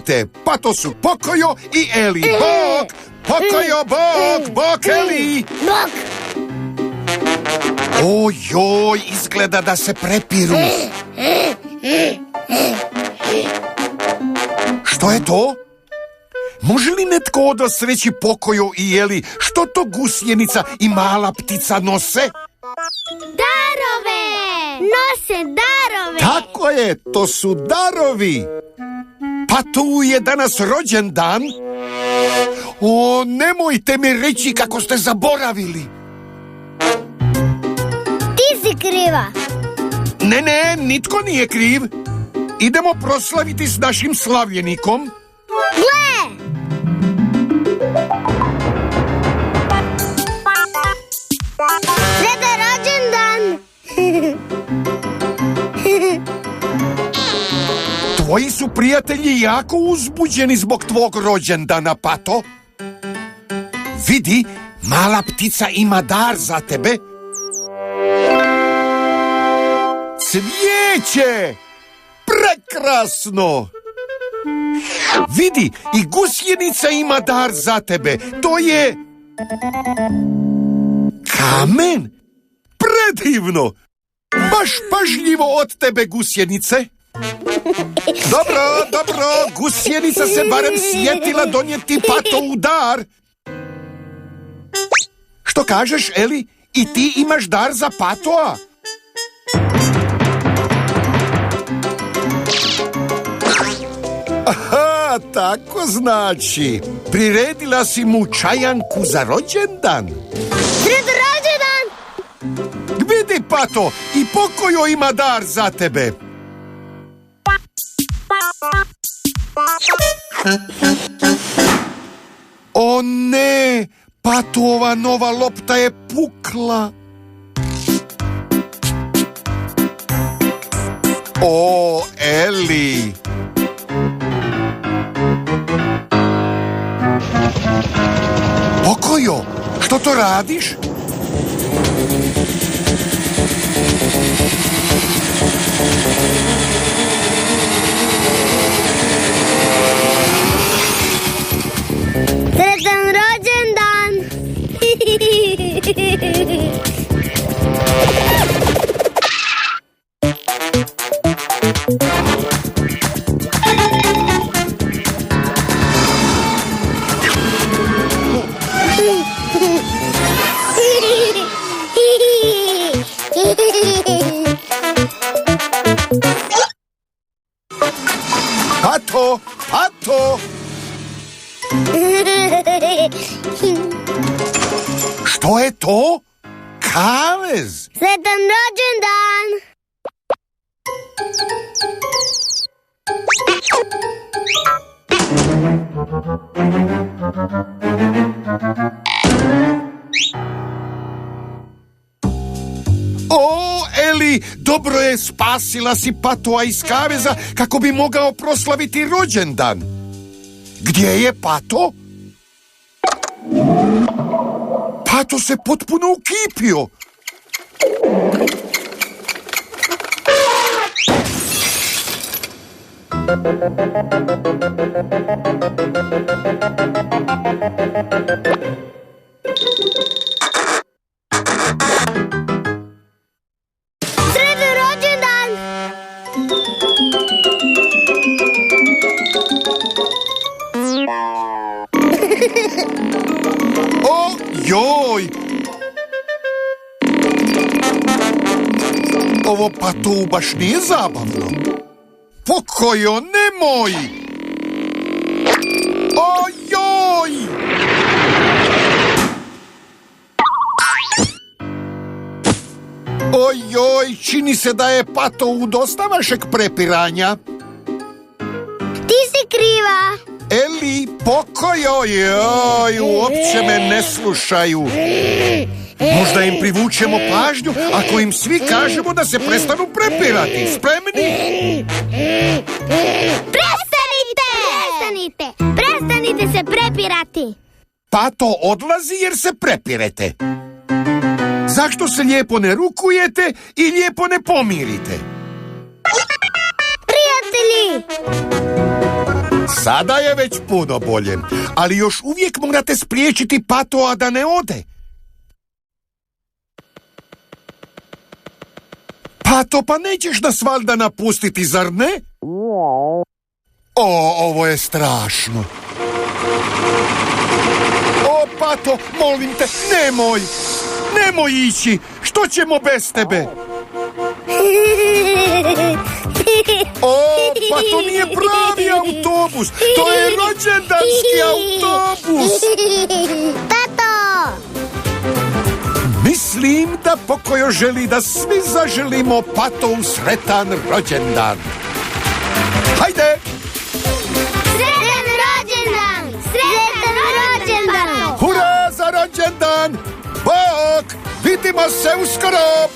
vidite, pa to su Pokojo i Eli. Bok! Pokojo, bok! Bok, Eli! Bok! Ojoj, izgleda da se prepiru. Što je to? Može li netko od vas reći Pokojo i Eli što to gusjenica i mala ptica nose? Darove! Nose darove! Tako je, to su darovi. Pa tu je danas rođendan. O, nemojte mi reći kako ste zaboravili. Ti si kriva. Ne, nitko nije kriv. Idemo proslaviti s našim slavljenikom. Gle! Sretan rođendan! Tvoji su prijatelji jako uzbuđeni zbog tvog rođendana, Pato. Vidi, mala ptica ima dar za tebe. Cvijeće! Prekrasno! Vidi, i gusjenica ima dar za tebe. To je... kamen? Predivno! Baš pažljivo od tebe, gusjenice. Dobro, gusjenica se barem sjetila donijeti Patovu dar. Što kažeš, Eli? I ti imaš dar za Patoa? Aha, tako znači. Priredila si mu čajanku za rođendan. Sretan rođendan! Vidi, Pato, i Pokojo ima dar za tebe. O ne, Patova nova lopta je pukla. O, Eli. Pokojo, što to radiš? Sretan rođendan! Pato, Pato! Što je to? Kavez! Sretan rođendan! O, Eli, dobro je, spasila si Patoa iz kaveza kako bi mogao proslaviti rođendan. Gdje je Pato? Pato se potpuno ukipio. Sretan rođendan! O, joj! Ovo Patu baš nije zabavno. Pokojo, nemoj! O, joj! Ojoj, čini se da je Pato u dosta vašeg prepiranja. Ti si kriva! Eli, Pokojo, joj, uopće me ne slušaju. Možda im privučemo pažnju ako im svi kažemo da se prestanu prepirati. Spremni? Prestanite se prepirati! Pato odlazi jer se prepirete. Zašto se lijepo ne rukujete i lijepo ne pomirite? Prijatelji! Sada je već puno bolje, ali još uvijek morate spriječiti Patoa da ne ode. Pato, pa nećeš nas valjda napustiti, zar ne? Ovo je strašno. O, Pato, molim te, nemoj ići, što ćemo bez tebe? O, pa to nije pravi autobus, to je rođendanski autobus. Tato! Mislim da Pokojo želi da svi zaželimo Patovu sretan rođendan. Hajde! Sretan rođendan! Sretan rođendan! Hurra za rođendan! Bok! Vidimo se uskoro!